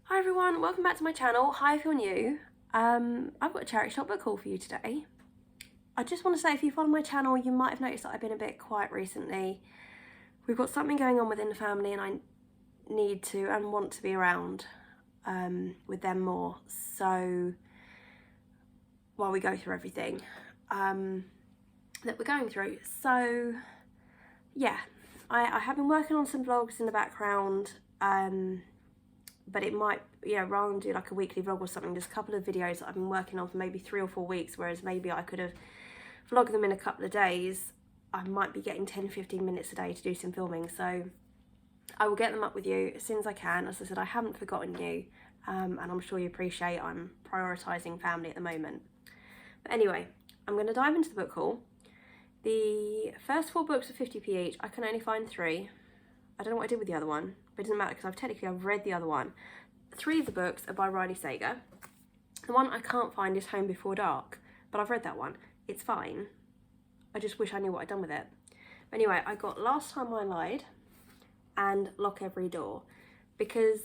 Hi everyone, welcome back to my channel. Hi if you're new. I've got a charity shop book haul for you today. I just want to say, if you follow my channel, you might have noticed that I've been a bit quiet recently. We've got something going on within the family and I need to and want to be around with them more. So while we go through everything that we're going through. So yeah, I have been working on some vlogs in the background. But it might, rather than do like a weekly vlog or something, there's a couple of videos that I've been working on for maybe 3 or 4 weeks, whereas maybe I could have vlogged them in a couple of days. I might be getting 10-15 minutes a day to do some filming, so I will get them up with you as soon as I can. As I said, I haven't forgotten you, and I'm sure you appreciate I'm prioritising family at the moment. But anyway, I'm going to dive into the book haul. The first 4 books are 50p each. I can only find 3. I don't know what I did with the other one, but it doesn't matter because I've read the other one. 3 of the books are by Riley Sager. The one I can't find is Home Before Dark, but I've read that one. It's fine. I just wish I knew what I'd done with it. But anyway, I got Last Time I Lied and Lock Every Door because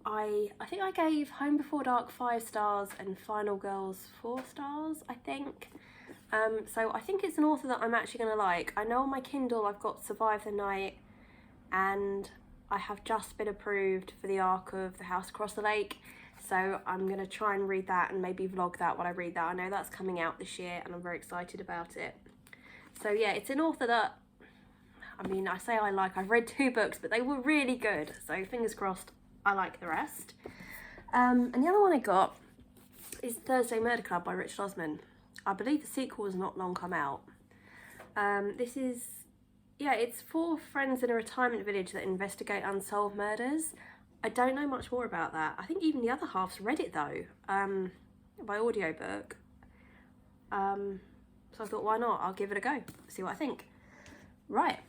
I think I gave Home Before Dark 5 stars and Final Girls 4 stars, I think. So I think it's an author that I'm actually going to like. I know on my Kindle I've got Survive the Night, and I have just been approved for the arc of The House Across the Lake, so I'm going to try and read that and maybe vlog that when I read that. I know that's coming out this year and I'm very excited about it. So yeah, it's an author that, I say I like. I've read 2 books, but they were really good, so fingers crossed I like the rest. And the other one I got is Thursday Murder Club by Richard Osman. I believe the sequel has not long come out. It's 4 friends in a retirement village that investigate unsolved murders. I don't know much more about that. I think even the other half's read it though, by audiobook. So I thought, why not? I'll give it a go, see what I think. Right,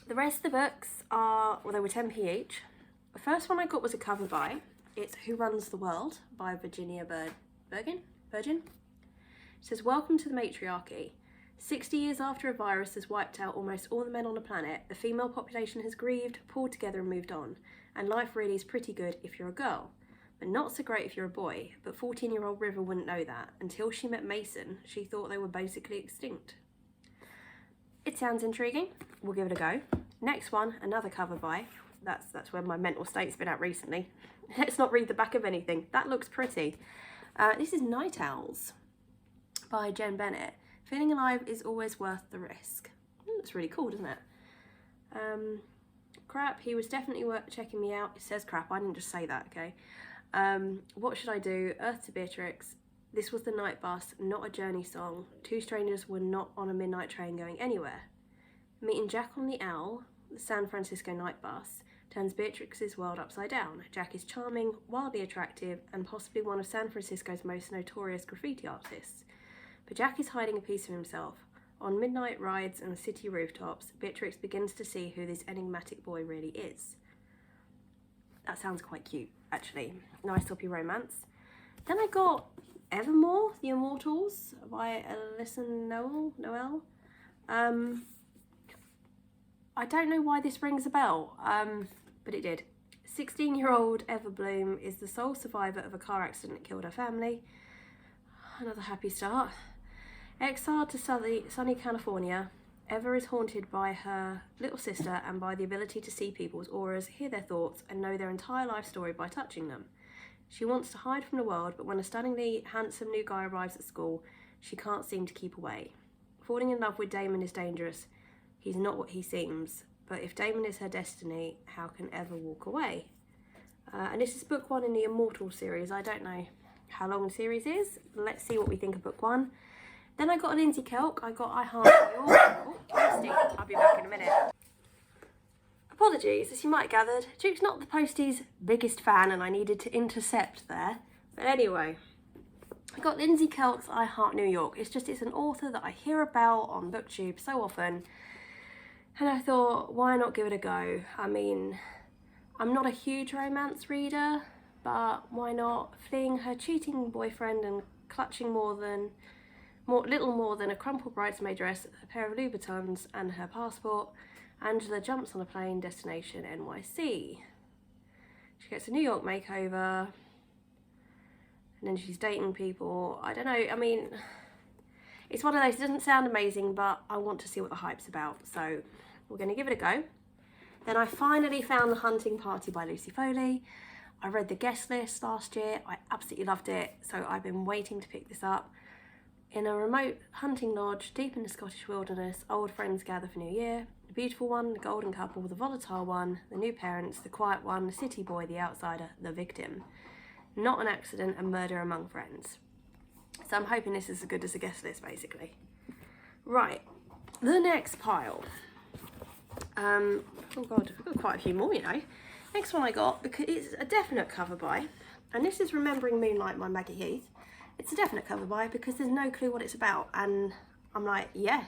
the rest of the books are, well, they were 10p each. The first one I got was a cover by. It's Who Runs the World by Virginia Virgin. It says, welcome to the matriarchy. 60 years after a virus has wiped out almost all the men on the planet, the female population has grieved, pulled together and moved on. And life really is pretty good if you're a girl. But not so great if you're a boy. But 14-year-old River wouldn't know that. Until she met Mason, she thought they were basically extinct. It sounds intriguing. We'll give it a go. Next one, another cover by. That's where my mental state's been at recently. Let's not read the back of anything. That looks pretty. This is Night Owls by Bennett. Feeling alive is always worth the risk. That's really cool, doesn't it? Crap, he was definitely worth checking me out. It says crap, I didn't just say that, okay? What should I do? Earth to Beatrix. This was the night bus, not a journey song. 2 strangers were not on a midnight train going anywhere. Meeting Jack on the Owl, the San Francisco night bus, turns Beatrix's world upside down. Jack is charming, wildly attractive, and possibly one of San Francisco's most notorious graffiti artists. But Jack is hiding a piece of himself. On midnight rides and city rooftops, Beatrix begins to see who this enigmatic boy really is. That sounds quite cute, actually. Nice soppy romance. Then I got Evermore the Immortals by Alyssa Noel. I don't know why this rings a bell, but it did. 16-year-old Eva Bloom is the sole survivor of a car accident that killed her family. Another happy start. Exiled to sunny California, Eva is haunted by her little sister and by the ability to see people's auras, hear their thoughts, and know their entire life story by touching them. She wants to hide from the world, but when a stunningly handsome new guy arrives at school, she can't seem to keep away. Falling in love with Damon is dangerous. He's not what he seems, but if Damon is her destiny, how can Eva walk away? And this is book 1 in the Immortal series. I don't know how long the series is. Let's see what we think of book 1. Then I got a Lindsay Kelk. I got I Heart New York. Oh, Posty. I'll be back in a minute. Apologies, as you might have gathered, Duke's not the Posty's biggest fan and I needed to intercept there. But anyway, I got Lindsay Kelk's I Heart New York. It's an author that I hear about on BookTube so often. And I thought, why not give it a go? I'm not a huge romance reader, but why not? Fleeing her cheating boyfriend and clutching little more than a crumpled bridesmaid dress, a pair of Louboutins and her passport, Angela jumps on a plane, destination NYC. She gets a New York makeover, and then she's dating people. I don't know, I mean, it's one of those, it doesn't sound amazing, but I want to see what the hype's about, so we're going to give it a go. Then I finally found The Hunting Party by Lucy Foley. I read the guest list last year. I absolutely loved it, so I've been waiting to pick this up. In a remote hunting lodge deep in the Scottish wilderness, old friends gather for New Year. The beautiful one, the golden couple, the volatile one, the new parents, the quiet one, the city boy, the outsider, the victim. Not an accident, a murder among friends. So I'm hoping this is as good as the guest list, basically. Right, the next pile. Oh God, I've got quite a few more, you know. Next one I got, because it's a definite cover buy, and this is Remembering Moonlight by Maggie Heath. It's a definite cover buy because there's no clue what it's about, and I'm like, yeah,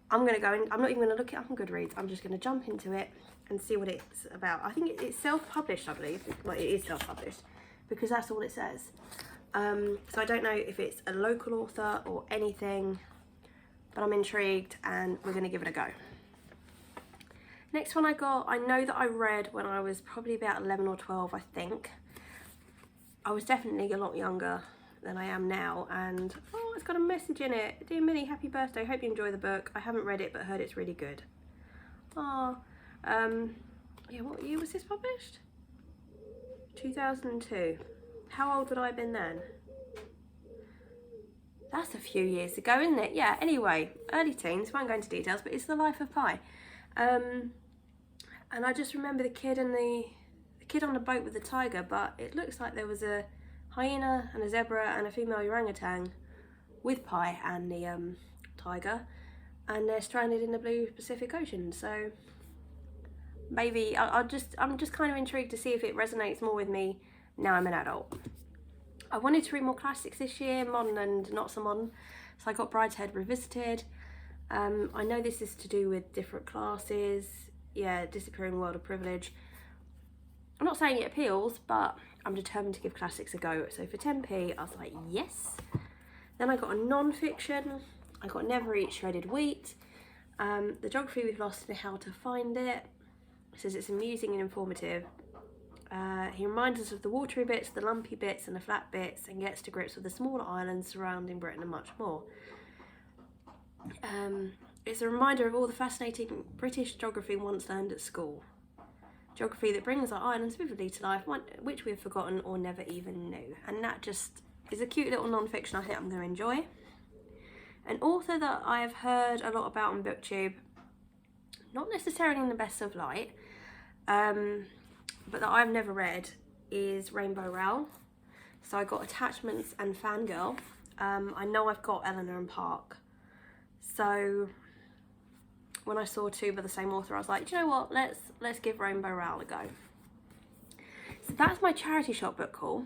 I'm gonna go in. I'm not even gonna look it up on Goodreads. I'm just gonna jump into it and see what it's about. I think it's self-published, I believe. Well, it is self-published because that's all it says. So I don't know if it's a local author or anything, but I'm intrigued and we're gonna give it a go. Next one I got, I know that I read when I was probably about 11 or 12, I think. I was definitely a lot younger than I am now, and oh, it's got a message in it. Dear Minnie, happy birthday, hope you enjoy the book. I haven't read it but heard it's really good. Oh, yeah, what year was this published? 2002. How old would I have been then? That's a few years ago, isn't it? Yeah, anyway, early teens, won't go into details, but it's The Life of Pi. And I just remember the kid and the kid on the boat with the tiger, but it looks like there was a hyena and a zebra and a female orangutan with Pi and the tiger, and they're stranded in the blue Pacific Ocean. So maybe I'm just kind of intrigued to see if it resonates more with me now I'm an adult. I wanted to read more classics this year, modern and not so modern, so I got Brideshead Revisited. I know this is to do with different classes. Yeah, Disappearing World of Privilege. I'm not saying it appeals, but I'm determined to give classics a go. So for 10p, I was like, yes. Then I got a non-fiction. I got Never Eat Shredded Wheat. The Geography We've Lost and How to Find It. It says it's amusing and informative. He reminds us of the watery bits, the lumpy bits and the flat bits, and gets to grips with the smaller islands surrounding Britain and much more. It's a reminder of all the fascinating British geography once learned at school. Geography that brings our islands vividly to life, which we've forgotten or never even knew. And that just is a cute little non-fiction I think I'm going to enjoy. An author that I have heard a lot about on BookTube, not necessarily in the best of light, but that I've never read, is Rainbow Rowell. So I got Attachments and Fangirl. I know I've got Eleanor and Park. So when I saw two by the same author, I was like, do you know what, let's give Rainbow Rowell a go. So that's my charity shop book haul.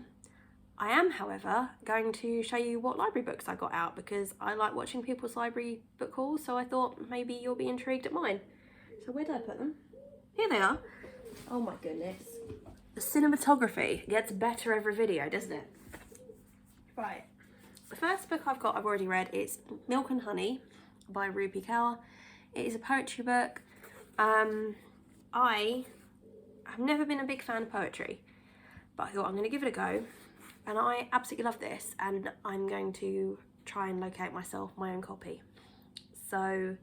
I am, however, going to show you what library books I got out because I like watching people's library book hauls, so I thought maybe you'll be intrigued at mine. So where did I put them? Here they are. Oh my goodness. The cinematography gets better every video, doesn't it? Right. The first book I've already read. It's Milk and Honey by Ruby Kaur. It is a poetry book. I have never been a big fan of poetry, but I thought I'm going to give it a go, and I absolutely love this, and I'm going to try and locate myself my own copy. So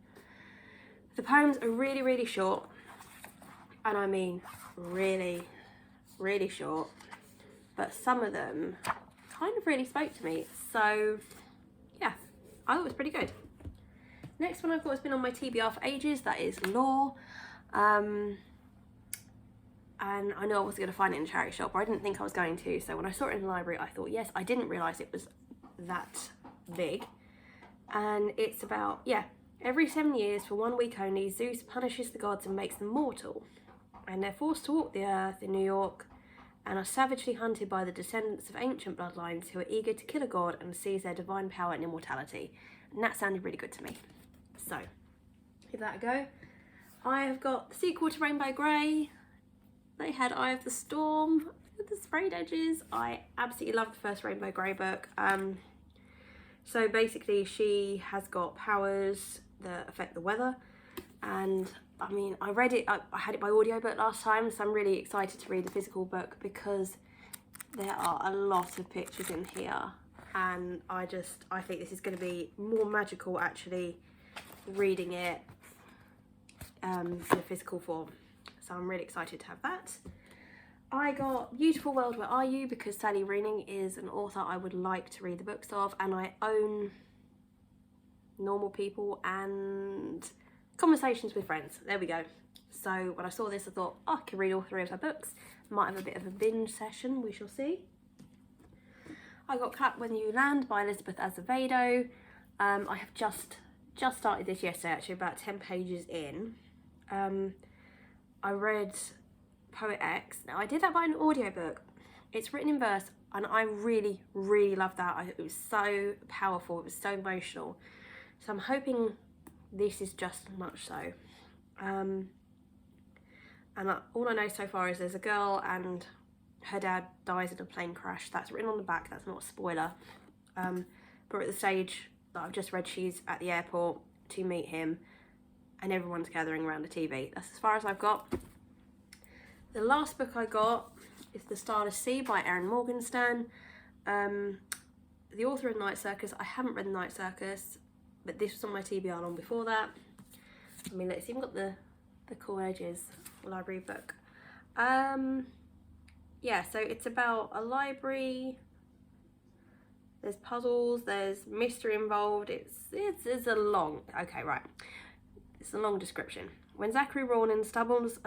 the poems are really, really short, and I mean really, really short, but some of them kind of really spoke to me. So yeah, I thought it was pretty good. Next one I've got has been on my TBR for ages. That is Law. And I know I wasn't going to find it in a charity shop, or I didn't think I was going to. So when I saw it in the library, I thought, yes, I didn't realise it was that big. And it's about, yeah, every 7 years for 1 week only, Zeus punishes the gods and makes them mortal. And they're forced to walk the earth in New York and are savagely hunted by the descendants of ancient bloodlines who are eager to kill a god and seize their divine power and immortality. And that sounded really good to me. So, give that a go. I have got the sequel to Rainbow Grey. They had Eye of the Storm with the sprayed edges. I absolutely love the first Rainbow Grey book. So basically she has got powers that affect the weather, and I mean, I read it, I had it by audiobook last time, so I'm really excited to read the physical book because there are a lot of pictures in here, and I think this is going to be more magical actually reading it in a physical form. So I'm really excited to have that. I got Beautiful World, Where Are You? Because Sally Rooney is an author I would like to read the books of, and I own Normal People and Conversations with Friends. There we go. So when I saw this, I thought, oh, I can read all 3 of her books. Might have a bit of a binge session, we shall see. I got Clap When You Land by Elizabeth Azevedo. I have just started this yesterday, actually, about 10 pages in. I read Poet X. Now, I did that by an audiobook. It's written in verse, and I really, really loved that. It was so powerful. It was so emotional. So I'm hoping this is just as much so. And all I know so far is there's a girl and her dad dies in a plane crash. That's written on the back. That's not a spoiler. But at the stage that I've just read, she's at the airport to meet him, and everyone's gathering around the TV. That's as far as I've got. The last book I got is The Starless Sea by Erin Morgenstern. The author of Night Circus. I haven't read Night Circus, but this was on my TBR long before that. I mean, it's even got the cool edges. Library book. Yeah, so it's about a library. There's puzzles, there's mystery involved. It's a long, okay, right. It's a long description. When Zachary Rawlins stumbles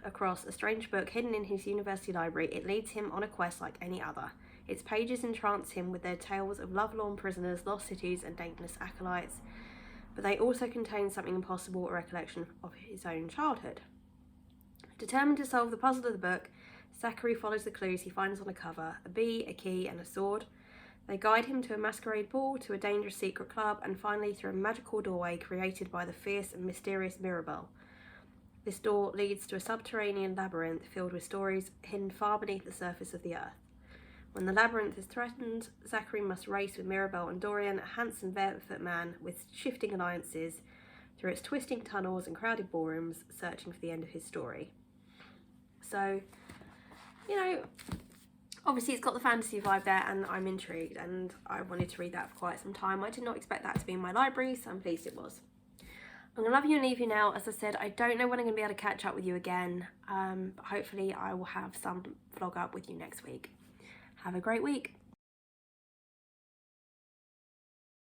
across a strange book hidden in his university library, it leads him on a quest like any other. Its pages entrance him with their tales of lovelorn prisoners, lost cities, and dangerous acolytes, but they also contain something impossible, a recollection of his own childhood. Determined to solve the puzzle of the book, Zachary follows the clues he finds on the cover: a bee, a key, and a sword. They guide him to a masquerade ball, to a dangerous secret club, and finally through a magical doorway created by the fierce and mysterious Mirabelle. This door leads to a subterranean labyrinth filled with stories hidden far beneath the surface of the earth. When the labyrinth is threatened, Zachary must race with Mirabelle and Dorian, a handsome barefoot man with shifting alliances, through its twisting tunnels and crowded ballrooms, searching for the end of his story. So, you know, obviously it's got the fantasy vibe there, and I'm intrigued, and I wanted to read that for quite some time. I did not expect that to be in my library, so I'm pleased it was. I'm going to love you and leave you now. As I said, I don't know when I'm going to be able to catch up with you again, but hopefully I will have some vlog up with you next week. Have a great week.